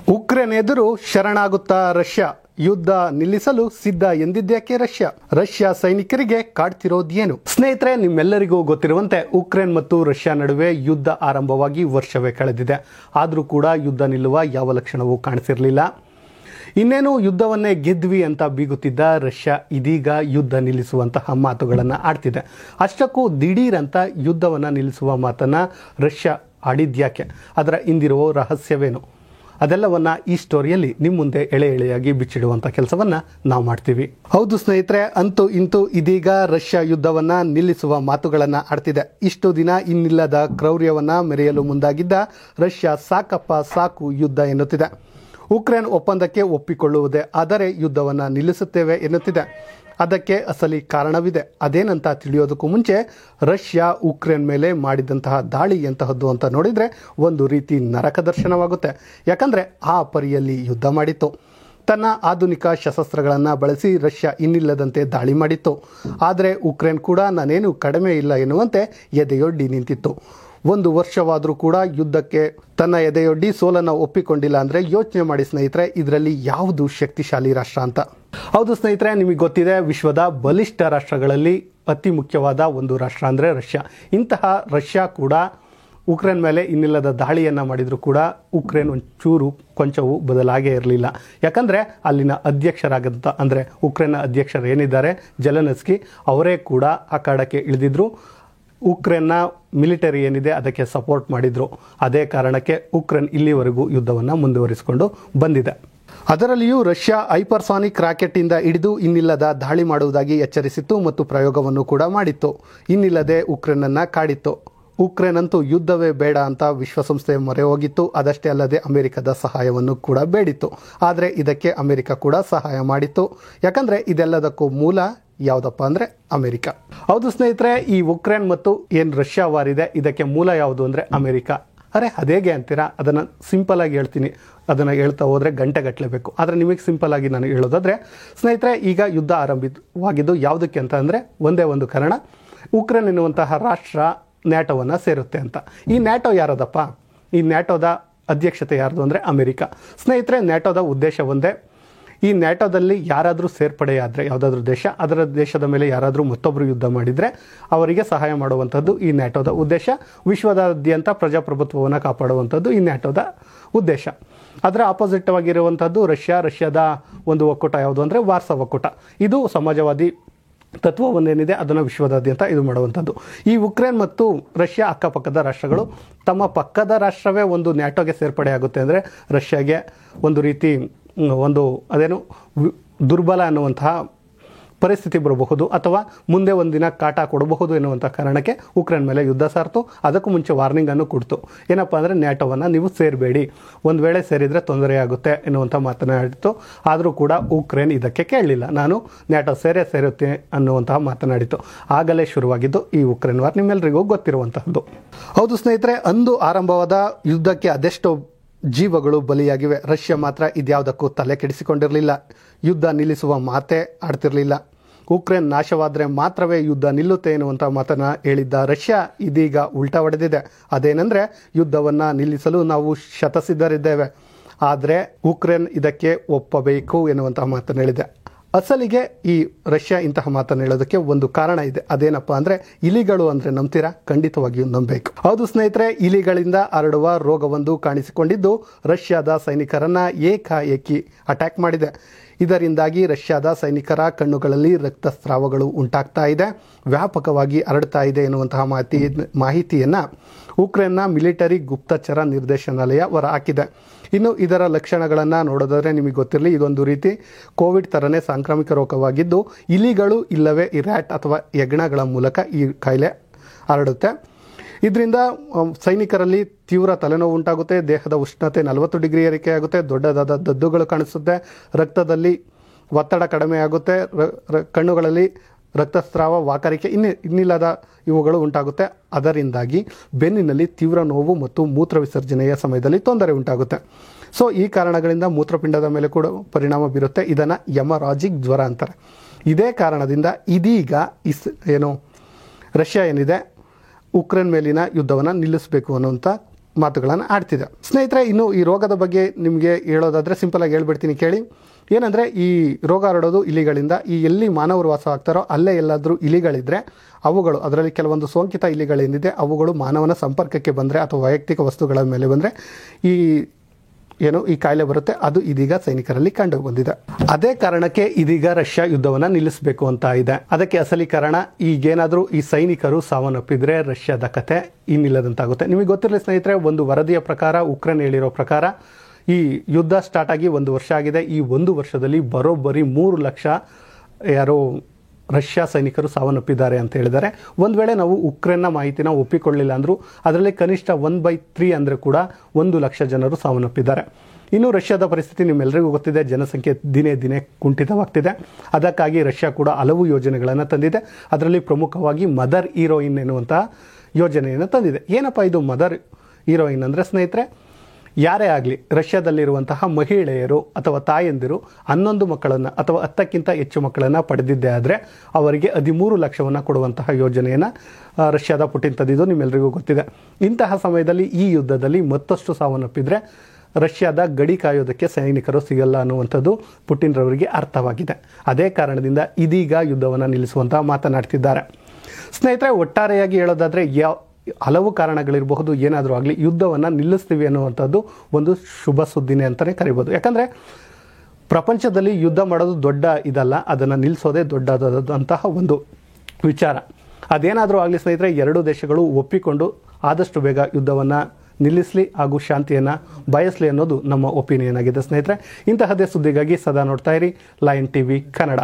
Ukraine ಎದುರು ಶರಣಾಗುತ್ತಾ Russia, ಯುದ್ಧ ನಿಲ್ಲಿಸಲು ಸಿದ್ಧ ಎಂದಿದ್ದ್ಯಾಕೆ ರಷ್ಯಾ? ರಷ್ಯಾ ಸೈನಿಕರಿಗೆ ಕಾಡ್ತಿರೋದೇನು? ಸ್ನೇಹಿತರೆ, ನಿಮ್ಮೆಲ್ಲರಿಗೂ ಗೊತ್ತಿರುವಂತೆ ಉಕ್ರೇನ್ ಮತ್ತು ರಷ್ಯಾ ನಡುವೆ ಯುದ್ಧ ಆರಂಭವಾಗಿ ವರ್ಷವೇ ಕಳೆದಿದೆ. ಆದರೂ ಕೂಡ ಯುದ್ಧ ನಿಲ್ಲುವ ಯಾವ ಲಕ್ಷಣವೂ ಕಾಣಿಸಿರಲಿಲ್ಲ. ಇನ್ನೇನು ಯುದ್ಧವನ್ನೇ ಗೆದ್ವಿ ಅಂತ ಬೀಗುತ್ತಿದ್ದ ರಷ್ಯಾ ಇದೀಗ ಯುದ್ಧ ನಿಲ್ಲಿಸುವಂತಹ ಮಾತುಗಳನ್ನು ಆಡ್ತಿದೆ. ಅಷ್ಟಕ್ಕೂ ದಿಢೀರ್ ಅಂತ ಯುದ್ಧವನ್ನು ನಿಲ್ಲಿಸುವ ಮಾತನ್ನು ರಷ್ಯಾ ಆಡಿದ್ಯಾಕೆ? ಅದರ ಹಿಂದಿರುವ ರಹಸ್ಯವೇನು? ಅದೆಲ್ಲವನ್ನ ಈ ಸ್ಟೋರಿಯಲ್ಲಿ ನಿಮ್ಮ ಮುಂದೆ ಎಳೆ ಎಳೆಯಾಗಿ ಬಿಚ್ಚಿಡುವಂಥ ಕೆಲಸವನ್ನು ನಾವು ಮಾಡ್ತೀವಿ. ಹೌದು ಸ್ನೇಹಿತರೆ, ಅಂತೂ ಇಂತೂ ಇದೀಗ ರಷ್ಯಾ ಯುದ್ಧವನ್ನ ನಿಲ್ಲಿಸುವ ಮಾತುಗಳನ್ನು ಆಡ್ತಿದೆ. ಇಷ್ಟು ದಿನ ಇನ್ನಿಲ್ಲದ ಕ್ರೌರ್ಯವನ್ನ ಮೆರೆಯಲು ಮುಂದಾಗಿದ್ದ ರಷ್ಯಾ ಸಾಕಪ್ಪ ಸಾಕು ಯುದ್ಧ ಎನ್ನುತ್ತಿದೆ. ಉಕ್ರೇನ್ ಒಪ್ಪಂದಕ್ಕೆ ಒಪ್ಪಿಕೊಳ್ಳುವುದೇ ಆದರೆ ಯುದ್ಧವನ್ನು ನಿಲ್ಲಿಸುತ್ತೇವೆ ಎನ್ನುತ್ತಿದೆ. ಅದಕ್ಕೆ ಅಸಲಿ ಕಾರಣವಿದೆ. ಅದೇನಂತ ತಿಳಿಯೋದಕ್ಕೂ ಮುಂಚೆ ರಷ್ಯಾ ಉಕ್ರೇನ್ ಮೇಲೆ ಮಾಡಿದಂತಹ ದಾಳಿ ಎಂತಹದ್ದು ಅಂತ ನೋಡಿದರೆ ಒಂದು ರೀತಿ ನರಕ ದರ್ಶನವಾಗುತ್ತೆ. ಯಾಕಂದರೆ ಆ ಪರಿಯಲ್ಲಿ ಯುದ್ಧ ಮಾಡಿತ್ತು. ತನ್ನ ಆಧುನಿಕ ಶಸ್ತ್ರಾಸ್ತ್ರಗಳನ್ನು ಬಳಸಿ ರಷ್ಯಾ ಇನ್ನಿಲ್ಲದಂತೆ ದಾಳಿ ಮಾಡಿತ್ತು. ಆದರೆ ಉಕ್ರೇನ್ ಕೂಡ ನಾನೇನು ಕಡಿಮೆ ಇಲ್ಲ ಎನ್ನುವಂತೆ ಎದೆಯೊಡ್ಡಿ ನಿಂತಿತ್ತು. ಒಂದು ವರ್ಷವಾದರೂ ಕೂಡ ಯುದ್ಧಕ್ಕೆ ತನ್ನ ಎದೆಯೊಡ್ಡಿ ಸೋಲನ್ನು ಒಪ್ಪಿಕೊಂಡಿಲ್ಲ ಅಂದರೆ ಯೋಚನೆ ಮಾಡಿ ಸ್ನೇಹಿತರೆ, ಇದರಲ್ಲಿ ಯಾವುದು ಶಕ್ತಿಶಾಲಿ ರಾಷ್ಟ್ರ ಅಂತ. ಹೌದು ಸ್ನೇಹಿತರೆ, ನಿಮಗೆ ಗೊತ್ತಿದೆ, ವಿಶ್ವದ ಬಲಿಷ್ಠ ರಾಷ್ಟ್ರಗಳಲ್ಲಿ ಅತಿ ಮುಖ್ಯವಾದ ಒಂದು ರಾಷ್ಟ್ರ ಅಂದರೆ ರಷ್ಯಾ. ಇಂತಹ ರಷ್ಯಾ ಕೂಡ ಉಕ್ರೇನ್ ಮೇಲೆ ಇನ್ನಿಲ್ಲದ ದಾಳಿಯನ್ನು ಮಾಡಿದರೂ ಕೂಡ ಉಕ್ರೇನ್ ಒಂಚೂರು ಕೊಂಚವೂ ಬದಲಾಗೇ ಇರಲಿಲ್ಲ. ಯಾಕಂದರೆ ಅಲ್ಲಿನ ಅಧ್ಯಕ್ಷರಾಗಂತ ಅಂದರೆ ಉಕ್ರೇನ್ನ ಅಧ್ಯಕ್ಷರು ಏನಿದ್ದಾರೆ ಜೆಲೆನ್ಸ್ಕಿ, ಅವರೇ ಕೂಡ ಅಖಾಡಕ್ಕೆ ಇಳಿದಿದ್ರು. ಉಕ್ರೇನ್ನ ಮಿಲಿಟರಿ ಏನಿದೆ ಅದಕ್ಕೆ ಸಪೋರ್ಟ್ ಮಾಡಿದರು. ಅದೇ ಕಾರಣಕ್ಕೆ ಉಕ್ರೇನ್ ಇಲ್ಲಿವರೆಗೂ ಯುದ್ಧವನ್ನು ಮುಂದುವರಿಸಿಕೊಂಡು ಬಂದಿದೆ. ಅದರಲ್ಲಿಯೂ ರಷ್ಯಾ ಹೈಪರ್ಸಾನಿಕ್ ರಾಕೆಟ್ ಇಂದ ಹಿಡಿದು ಇನ್ನಿಲ್ಲದ ದಾಳಿ ಮಾಡುವುದಾಗಿ ಎಚ್ಚರಿಸಿತ್ತು ಮತ್ತು ಪ್ರಯೋಗವನ್ನು ಕೂಡ ಮಾಡಿತ್ತು. ಇನ್ನಿಲ್ಲದೆ ಉಕ್ರೇನನ್ನು ಕಾಡಿತ್ತು. ಉಕ್ರೇನ್ ಅಂತೂ ಯುದ್ಧವೇ ಬೇಡ ಅಂತ ವಿಶ್ವಸಂಸ್ಥೆ ಮೊರೆ ಹೋಗಿತ್ತು. ಅದಷ್ಟೇ ಅಲ್ಲದೆ ಅಮೆರಿಕದ ಸಹಾಯವನ್ನು ಕೂಡ ಬೇಡಿತ್ತು. ಆದರೆ ಇದಕ್ಕೆ ಅಮೆರಿಕ ಕೂಡ ಸಹಾಯ ಮಾಡಿತ್ತು. ಯಾಕಂದರೆ ಇದೆಲ್ಲದಕ್ಕೂ ಮೂಲ ಯಾವುದಪ್ಪ ಅಂದರೆ ಅಮೆರಿಕ. ಹೌದು ಸ್ನೇಹಿತರೆ, ಈ ಉಕ್ರೇನ್ ಮತ್ತು ಏನು ರಷ್ಯಾ ವಾರ್ ಇದೆ ಇದಕ್ಕೆ ಮೂಲ ಯಾವುದು ಅಂದರೆ ಅಮೆರಿಕ. ಅದೇಗೆ ಅಂತೀರಾ? ಅದನ್ನು ಸಿಂಪಲ್ ಆಗಿ ಹೇಳ್ತೀನಿ. ಅದನ್ನು ಹೇಳ್ತಾ ಹೋದರೆ ಗಂಟೆಗಟ್ಟಲೆ ಬೇಕು. ಆದರೆ ನಿಮಗೆ ಸಿಂಪಲ್ ಆಗಿ ನಾನು ಹೇಳೋದಾದರೆ ಸ್ನೇಹಿತರೆ, ಈಗ ಯುದ್ಧ ಆರಂಭವಾಗಿದ್ದು ಯಾವುದಕ್ಕೆ ಅಂತ ಅಂದರೆ ಒಂದೇ ಒಂದು ಕಾರಣ, ಉಕ್ರೇನ್ ಎನ್ನುವಂತಹ ರಾಷ್ಟ್ರ ನ್ಯಾಟೋವನ್ನು ಸೇರುತ್ತೆ ಅಂತ. ಈ ನ್ಯಾಟೋ ಯಾರದಪ್ಪ? ಈ ನ್ಯಾಟೋದ ಅಧ್ಯಕ್ಷತೆ ಯಾರ್ದು ಅಂದರೆ ಅಮೆರಿಕ. ಸ್ನೇಹಿತರೆ, ನ್ಯಾಟೋದ ಉದ್ದೇಶ ಒಂದೇ. ಈ ನ್ಯಾಟೋದಲ್ಲಿ ಯಾರಾದರೂ ಸೇರ್ಪಡೆಯಾದರೆ ಯಾವುದಾದ್ರೂ ದೇಶ, ಅದರ ದೇಶದ ಮೇಲೆ ಯಾರಾದರೂ ಮತ್ತೊಬ್ಬರು ಯುದ್ಧ ಮಾಡಿದರೆ ಅವರಿಗೆ ಸಹಾಯ ಮಾಡುವಂಥದ್ದು ಈ ನ್ಯಾಟೋದ ಉದ್ದೇಶ. ವಿಶ್ವದಾದ್ಯಂತ ಪ್ರಜಾಪ್ರಭುತ್ವವನ್ನು ಕಾಪಾಡುವಂಥದ್ದು ಈ ನ್ಯಾಟೋದ ಉದ್ದೇಶ. ಅದರ ಆಪೋಸಿಟ್ ಆಗಿರುವಂಥದ್ದು ರಷ್ಯಾದ ಒಂದು ಒಕ್ಕೂಟ ಯಾವುದು ಅಂದರೆ ವಾರ್ಸಾ ಒಕ್ಕೂಟ. ಇದು ಸಮಾಜವಾದಿ ತತ್ವವನ್ನೇನಿದೆ ಅದನ್ನು ವಿಶ್ವದಾದ್ಯಂತ ಇದು ಮಾಡುವಂಥದ್ದು. ಈ ಉಕ್ರೇನ್ ಮತ್ತು ರಷ್ಯಾ ಅಕ್ಕಪಕ್ಕದ ರಾಷ್ಟ್ರಗಳು. ತಮ್ಮ ಪಕ್ಕದ ರಾಷ್ಟ್ರವೇ ಒಂದು ನ್ಯಾಟೋಗೆ ಸೇರ್ಪಡೆಯಾಗುತ್ತೆ ಅಂದರೆ ರಷ್ಯಾಗೆ ಒಂದು ರೀತಿ ಅದೇನು ದುರ್ಬಲ ಅನ್ನುವಂತಹ ಪರಿಸ್ಥಿತಿ ಬರಬಹುದು, ಅಥವಾ ಮುಂದೆ ಒಂದಿನ ಕಾಟ ಕೊಡಬಹುದು ಎನ್ನುವಂಥ ಕಾರಣಕ್ಕೆ ಉಕ್ರೇನ್ ಮೇಲೆ ಯುದ್ಧ ಸಾರ್ತು. ಅದಕ್ಕೂ ಮುಂಚೆ ವಾರ್ನಿಂಗನ್ನು ಕೊಡ್ತು. ಏನಪ್ಪ ಅಂದರೆ ನ್ಯಾಟೋವನ್ನು ನೀವು ಸೇರಬೇಡಿ, ಒಂದು ವೇಳೆ ಸೇರಿದರೆ ತೊಂದರೆಯಾಗುತ್ತೆ ಎನ್ನುವಂಥ ಮಾತನಾಡಿತ್ತು. ಆದರೂ ಕೂಡ ಉಕ್ರೇನ್ ಇದಕ್ಕೆ ಕೇಳಲಿಲ್ಲ. ನಾನು ನ್ಯಾಟೋ ಸೇರುತ್ತೆ ಅನ್ನುವಂತಹ ಮಾತನಾಡಿತು. ಆಗಲೇ ಶುರುವಾಗಿದ್ದು ಈ ಉಕ್ರೇನ್ ವಾರ್, ನಿಮ್ಮೆಲ್ಲರಿಗೂ ಗೊತ್ತಿರುವಂತಹದ್ದು. ಹೌದು ಸ್ನೇಹಿತರೆ, ಅಂದು ಆರಂಭವಾದ ಯುದ್ಧಕ್ಕೆ ಅದೆಷ್ಟೋ ಜೀವಗಳು ಬಲಿಯಾಗಿವೆ. ರಷ್ಯಾ ಮಾತ್ರ ಇದ್ಯಾವುದಕ್ಕೂ ತಲೆ ಕೆಡಿಸಿಕೊಂಡಿರಲಿಲ್ಲ. ಯುದ್ಧ ನಿಲ್ಲಿಸುವ ಮಾತೇ ಆಡ್ತಿರಲಿಲ್ಲ. ಉಕ್ರೇನ್ ನಾಶವಾದರೆ ಮಾತ್ರವೇ ಯುದ್ಧ ನಿಲ್ಲುತ್ತೆ ಎನ್ನುವಂಥ ಮಾತನ್ನು ಹೇಳಿದ್ದ ರಷ್ಯಾ ಇದೀಗ ಉಲ್ಟಾ ಹೊಡೆದಿದೆ. ಅದೇನೆಂದರೆ ಯುದ್ಧವನ್ನು ನಿಲ್ಲಿಸಲು ನಾವು ಶತಸಿದ್ಧರಿದ್ದೇವೆ, ಆದರೆ ಉಕ್ರೇನ್ ಇದಕ್ಕೆ ಒಪ್ಪಬೇಕು ಎನ್ನುವಂತಹ ಮಾತನ್ನು ಹೇಳಿದೆ. ಅಸಲಿಗೆ ಈ ರಷ್ಯಾ ಇಂತಹ ಮಾತನ್ನು ಹೇಳೋದಕ್ಕೆ ಒಂದು ಕಾರಣ ಇದೆ. ಅದೇನಪ್ಪ ಅಂದರೆ ಇಲಿಗಳು ಅಂದರೆ ನಂಬ್ತೀರಾ? ಖಂಡಿತವಾಗಿಯೂ ನಂಬಬೇಕು. ಹೌದು ಸ್ನೇಹಿತರೆ, ಇಲಿಗಳಿಂದ ಹರಡುವ ರೋಗವೊಂದು ಕಾಣಿಸಿಕೊಂಡಿದ್ದು ರಷ್ಯಾದ ಸೈನಿಕರನ್ನ ಏಕಾಏಕಿ ಅಟ್ಯಾಕ್ ಮಾಡಿದೆ. ಇದರಿಂದಾಗಿ ರಷ್ಯಾದ ಸೈನಿಕರ ಕಣ್ಣುಗಳಲ್ಲಿ ರಕ್ತಸ್ರಾವಗಳು ಉಂಟಾಗ್ತಾ ಇದೆ, ವ್ಯಾಪಕವಾಗಿ ಹರಡ್ತಾ ಇದೆ ಎನ್ನುವಂತಹ ಮಾಹಿತಿಯನ್ನು ಉಕ್ರೇನ್ನ ಮಿಲಿಟರಿ ಗುಪ್ತಚರ ನಿರ್ದೇಶನಾಲಯ ಹೊರಹಾಕಿದೆ. ಇನ್ನು ಇದರ ಲಕ್ಷಣಗಳನ್ನು ನೋಡೋದಾದರೆ ನಿಮಗೆ ಗೊತ್ತಿರಲಿ, ಇದೊಂದು ರೀತಿ ಕೋವಿಡ್ ಥರನೇ ಸಾಂಕ್ರಾಮಿಕ ರೋಗವಾಗಿದ್ದು ಇಲಿಗಳು ಇಲ್ಲವೇ ಈ ರ್ಯಾಟ್ ಅಥವಾ ಹೆಗ್ಗಣಗಳ ಮೂಲಕ ಈ ಕಾಯಿಲೆ ಹರಡುತ್ತೆ. ಇದರಿಂದ ಸೈನಿಕರಲ್ಲಿ ತೀವ್ರ ತಲೆನೋವು ಉಂಟಾಗುತ್ತೆ, ದೇಹದ ಉಷ್ಣತೆ 40 ಡಿಗ್ರಿ ಏರಿಕೆಯಾಗುತ್ತೆ, ದೊಡ್ಡದಾದ ದದ್ದುಗಳು ಕಾಣಿಸುತ್ತೆ, ರಕ್ತದಲ್ಲಿ ಒತ್ತಡ ಕಡಿಮೆ ಆಗುತ್ತೆ, ಕಣ್ಣುಗಳಲ್ಲಿ ರಕ್ತಸ್ರಾವ, ವಾಕರಿಕೆ ಇನ್ನಿಲ್ಲದ ಇವುಗಳು ಉಂಟಾಗುತ್ತೆ. ಅದರಿಂದಾಗಿ ಬೆನ್ನಿನಲ್ಲಿ ತೀವ್ರ ನೋವು ಮತ್ತು ಮೂತ್ರ ವಿಸರ್ಜನೆಯ ಸಮಯದಲ್ಲಿ ತೊಂದರೆ ಉಂಟಾಗುತ್ತೆ. ಸೊ ಈ ಕಾರಣಗಳಿಂದ ಮೂತ್ರಪಿಂಡದ ಮೇಲೆ ಕೂಡ ಪರಿಣಾಮ ಬೀರುತ್ತೆ. ಇದನ್ನು ಹೆಮರಾಜಿಕ್ ಜ್ವರ ಅಂತಾರೆ. ಇದೇ ಕಾರಣದಿಂದ ಇದೀಗ ರಷ್ಯಾ ಏನಿದೆ ಉಕ್ರೇನ್ ಮೇಲಿನ ಯುದ್ಧವನ್ನು ನಿಲ್ಲಿಸಬೇಕು ಅನ್ನುವಂಥ ಮಾತುಗಳನ್ನು ಆಡ್ತಿದೆ. ಸ್ನೇಹಿತರೆ, ಇನ್ನು ಈ ರೋಗದ ಬಗ್ಗೆ ನಿಮಗೆ ಹೇಳೋದಾದರೆ ಸಿಂಪಲ್ ಆಗಿ ಹೇಳ್ಬಿಡ್ತೀನಿ ಕೇಳಿ. ಏನಂದರೆ, ಈ ರೋಗ ಹರಡೋದು ಇಲಿಗಳಿಂದ. ಈ ಎಲ್ಲಿ ಮಾನವರು ವಾಸ ಆಗ್ತಾರೋ ಅಲ್ಲೇ ಎಲ್ಲಾದರೂ ಇಲಿಗಳಿದ್ದರೆ ಅವುಗಳು, ಅದರಲ್ಲಿ ಕೆಲವೊಂದು ಸೋಂಕಿತ ಇಲಿಗಳೇನಿದೆ ಅವುಗಳು ಮಾನವನ ಸಂಪರ್ಕಕ್ಕೆ ಬಂದರೆ ಅಥವಾ ವೈಯಕ್ತಿಕ ವಸ್ತುಗಳ ಮೇಲೆ ಬಂದರೆ ಈ ಕಾಯಿಲೆ ಬರುತ್ತೆ. ಅದು ಇದೀಗ ಸೈನಿಕರಲ್ಲಿ ಕಂಡು ಬಂದಿದೆ. ಅದೇ ಕಾರಣಕ್ಕೆ ಇದೀಗ ರಷ್ಯಾ ಯುದ್ಧವನ್ನು ನಿಲ್ಲಿಸಬೇಕು ಅಂತ ಇದೆ. ಅದಕ್ಕೆ ಅಸಲಿ ಕಾರಣ, ಈಗೇನಾದರೂ ಈ ಸೈನಿಕರು ಸಾವನ್ನಪ್ಪಿದ್ರೆ ರಷ್ಯಾದ ಕತೆ ಇನ್ನಿಲ್ಲದಂತಾಗುತ್ತೆ. ನಿಮಗೆ ಗೊತ್ತಿರಲಿ ಸ್ನೇಹಿತರೆ, ಒಂದು ವರದಿಯ ಪ್ರಕಾರ, ಉಕ್ರೇನ್ ಹೇಳಿರೋ ಪ್ರಕಾರ, ಈ ಯುದ್ಧ ಸ್ಟಾರ್ಟ್ ಆಗಿ 1 ವರ್ಷ ಆಗಿದೆ. ಈ 1 ವರ್ಷದಲ್ಲಿ ಬರೋಬ್ಬರಿ 3 ಲಕ್ಷ ರಷ್ಯಾ ಸೈನಿಕರು ಸಾವನ್ನಪ್ಪಿದ್ದಾರೆ ಅಂತ ಹೇಳಿದ್ದಾರೆ. ಒಂದು ವೇಳೆ ನಾವು ಉಕ್ರೇನ್ನ ಮಾಹಿತಿನ ಒಪ್ಪಿಕೊಳ್ಳಿಲ್ಲ ಅಂದರೂ ಅದರಲ್ಲಿ ಕನಿಷ್ಠ 1/3 ಅಂದರೆ ಕೂಡ 1 ಲಕ್ಷ ಜನರು ಸಾವನ್ನಪ್ಪಿದ್ದಾರೆ. ಇನ್ನು ರಷ್ಯಾದ ಪರಿಸ್ಥಿತಿ ನಿಮ್ಮೆಲ್ಲರಿಗೂ ಗೊತ್ತಿದೆ. ಜನಸಂಖ್ಯೆ ದಿನೇ ದಿನೇ ಕುಂಠಿತವಾಗ್ತಿದೆ. ಅದಕ್ಕಾಗಿ ರಷ್ಯಾ ಕೂಡ ಹಲವು ಯೋಜನೆಗಳನ್ನು ತಂದಿದೆ. ಅದರಲ್ಲಿ ಪ್ರಮುಖವಾಗಿ ಮದರ್ ಹೀರೋಯಿನ್ ಎನ್ನುವಂತಹ ಯೋಜನೆಯನ್ನು ತಂದಿದೆ. ಏನಪ್ಪ ಇದು ಮದರ್ ಹೀರೋಯಿನ್ ಅಂದರೆ ಸ್ನೇಹಿತರೆ, ಯಾರೇ ಆಗಲಿ ರಷ್ಯಾದಲ್ಲಿರುವಂತಹ ಮಹಿಳೆಯರು ಅಥವಾ ತಾಯಂದಿರು 11 ಮಕ್ಕಳನ್ನು ಅಥವಾ 10ಕ್ಕಿಂತ ಹೆಚ್ಚು ಮಕ್ಕಳನ್ನು ಪಡೆದಿದ್ದೇ ಆದರೆ ಅವರಿಗೆ 13 ಲಕ್ಷವನ್ನು ಕೊಡುವಂತಹ ಯೋಜನೆಯನ್ನು ರಷ್ಯಾದ ಪುಟಿನ್ ತಂದಿದ್ದು ನಿಮ್ಮೆಲ್ಲರಿಗೂ ಗೊತ್ತಿದೆ. ಇಂತಹ ಸಮಯದಲ್ಲಿ ಈ ಯುದ್ಧದಲ್ಲಿ ಮತ್ತಷ್ಟು ಸಾವನ್ನಪ್ಪಿದರೆ ರಷ್ಯಾದ ಗಡಿ ಕಾಯೋದಕ್ಕೆ ಸೈನಿಕರು ಸಿಗಲ್ಲ ಅನ್ನುವಂಥದ್ದು ಪುಟಿನ್ ರವರಿಗೆ ಅರ್ಥವಾಗಿದೆ. ಅದೇ ಕಾರಣದಿಂದ ಇದೀಗ ಯುದ್ಧವನ್ನು ನಿಲ್ಲಿಸುವಂತಹ ಮಾತನಾಡ್ತಿದ್ದಾರೆ. ಸ್ನೇಹಿತರೆ, ಒಟ್ಟಾರೆಯಾಗಿ ಹೇಳೋದಾದರೆ ಹಲವು ಕಾರಣಗಳಿರಬಹುದು. ಏನಾದರೂ ಆಗಲಿ ಯುದ್ಧವನ್ನು ನಿಲ್ಲಿಸ್ತೀವಿ ಅನ್ನುವಂಥದ್ದು ಒಂದು ಶುಭ ಸುದ್ದಿನೇ ಅಂತಲೇ ಕರಿಬೋದು. ಯಾಕಂದರೆ ಪ್ರಪಂಚದಲ್ಲಿ ಯುದ್ಧ ಮಾಡೋದು ದೊಡ್ಡ ಇದಲ್ಲ, ಅದನ್ನು ನಿಲ್ಲಿಸೋದೇ ದೊಡ್ಡದಾದಂತಹ ಒಂದು ವಿಚಾರ. ಅದೇನಾದರೂ ಆಗಲಿ ಸ್ನೇಹಿತರೆ, 2 ದೇಶಗಳು ಒಪ್ಪಿಕೊಂಡು ಆದಷ್ಟು ಬೇಗ ಯುದ್ಧವನ್ನು ನಿಲ್ಲಿಸಲಿ ಹಾಗೂ ಶಾಂತಿಯನ್ನು ಬಯಸಲಿ ಅನ್ನೋದು ನಮ್ಮ ಒಪಿನಿಯನ್ ಆಗಿದೆ. ಸ್ನೇಹಿತರೆ, ಇಂತಹದೇ ಸುದ್ದಿಗಾಗಿ ಸದಾ ನೋಡ್ತಾ ಇರಿ ಲಯನ್ ಟಿವಿ ಕನ್ನಡ.